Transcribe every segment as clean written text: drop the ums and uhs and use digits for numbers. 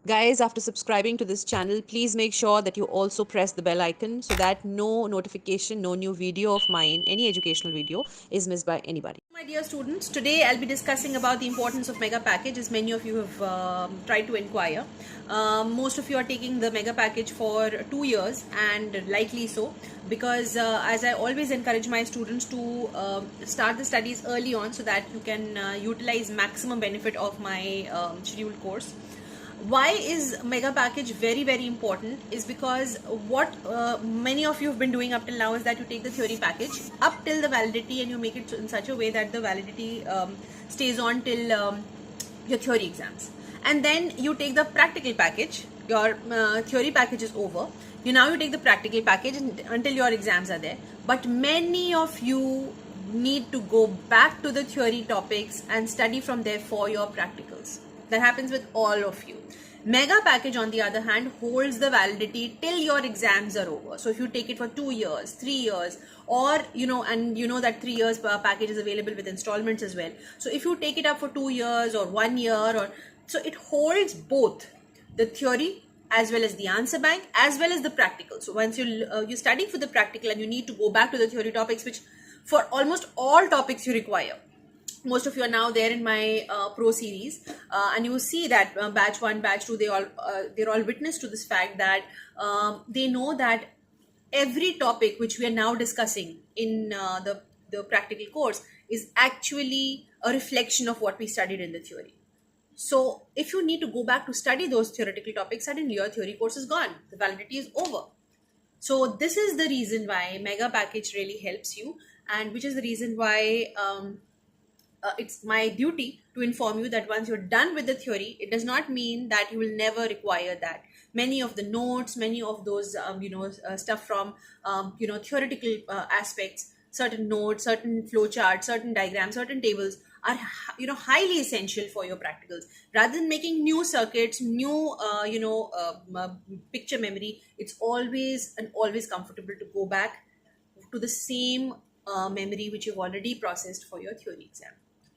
Guys, after subscribing to this channel, please make sure that you also press the bell icon so that no notification, no new video of mine, any educational video, is missed by anybody. My dear students, today I'll be discussing about the importance of mega package, as many of you have tried to inquire. Most of you are taking the mega package for 2 years, and likely so, because as I always encourage my students to start the studies early on so that you can utilize maximum benefit of my scheduled course. Why is mega package very important is because what many of you have been doing up till now is that you take the theory package up till the validity and you make it in such a way that the validity stays on till your theory exams, and then you take the practical package. Your theory package is over, you take the practical package until your exams are there. But many of you need to go back to the theory topics and study from there for your practicals. That happens with all of you. Mega package, on the other hand, holds the validity till your exams are over. So if you take it for 2 years, 3 years, or that 3 years package is available with installments as well. So if you take it up for 2 years or 1 year, or so it holds both the theory as well as the answer bank as well as the practical. So once you're studying for the practical and you need to go back to the theory topics, which for almost all topics you require. Most of you are now there in my pro series, and you will see that batch 1, batch 2, they're all witness to this fact that they know that every topic which we are now discussing in the practical course is actually a reflection of what we studied in the theory. So if you need to go back to study those theoretical topics, suddenly your theory course is gone, the validity is over. So this is the reason why mega package really helps you, and which is the reason why it's my duty to inform you that once you're done with the theory, it does not mean that you will never require that. Many of the notes, many of those stuff from theoretical aspects, certain notes, certain flowcharts, certain diagrams, certain tables are highly essential for your practicals. Rather than making new circuits, new picture memory, it's always comfortable to go back to the same memory which you've already processed for your theory exam.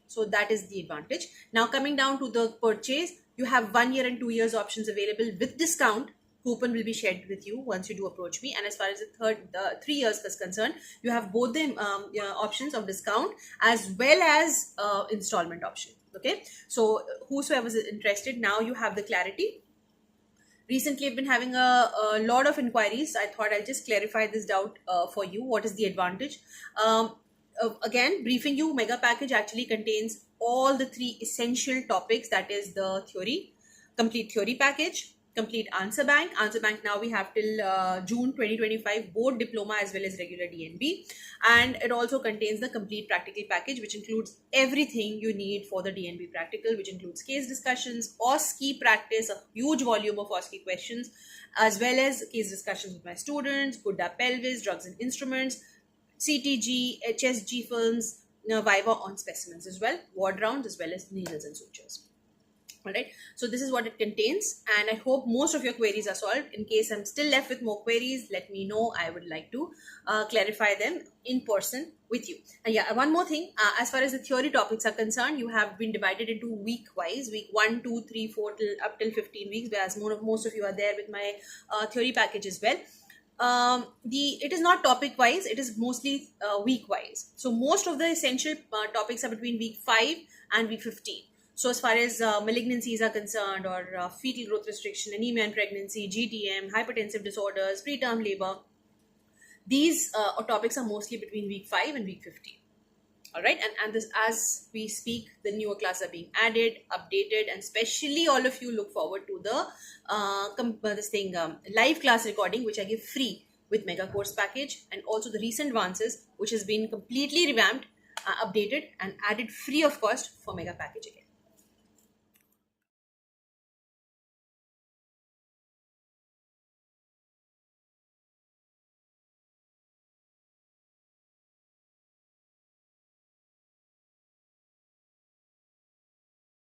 So that is the advantage. Now coming down to the purchase, you have 1 year and 2 years options available with discount. Coupon will be shared with you once you do approach me. And as far as the 3 years is concerned, you have both the options of discount as well as installment option. Okay, so whosoever is interested, now you have the clarity. Recently, I've been having a lot of inquiries. I thought I'll just clarify this doubt for you. What is the advantage? Again, briefing you, mega package actually contains all the 3 essential topics. That is the theory, complete theory package, complete answer bank. Answer bank now we have till June 2025, board diploma as well as regular DNB. And it also contains the complete practical package, which includes everything you need for the DNB practical, which includes case discussions, OSCE practice, a huge volume of OSCE questions, as well as case discussions with my students, Buddha pelvis, drugs and instruments, CTG, HSG films, Viva on specimens as well, ward rounds as well as needles and sutures. Alright, so this is what it contains, and I hope most of your queries are solved. In case I'm still left with more queries, let me know. I would like to clarify them in person with you. And yeah, one more thing, as far as the theory topics are concerned, you have been divided into week wise, week 1, 2, 3, 4 up till 15 weeks, whereas most of you are there with my theory package as well. It is not topic wise, it is mostly week wise. So most of the essential topics are between week 5 and week 15. So as far as malignancies are concerned, or fetal growth restriction, anemia in pregnancy, GTM, hypertensive disorders, preterm labor, these topics are mostly between week 5 and week 15. All right, and this, as we speak, the newer classes are being added, updated, and especially all of you look forward to the live class recording, which I give free with mega course package, and also the recent advances, which has been completely revamped, updated, and added free of cost for mega package again.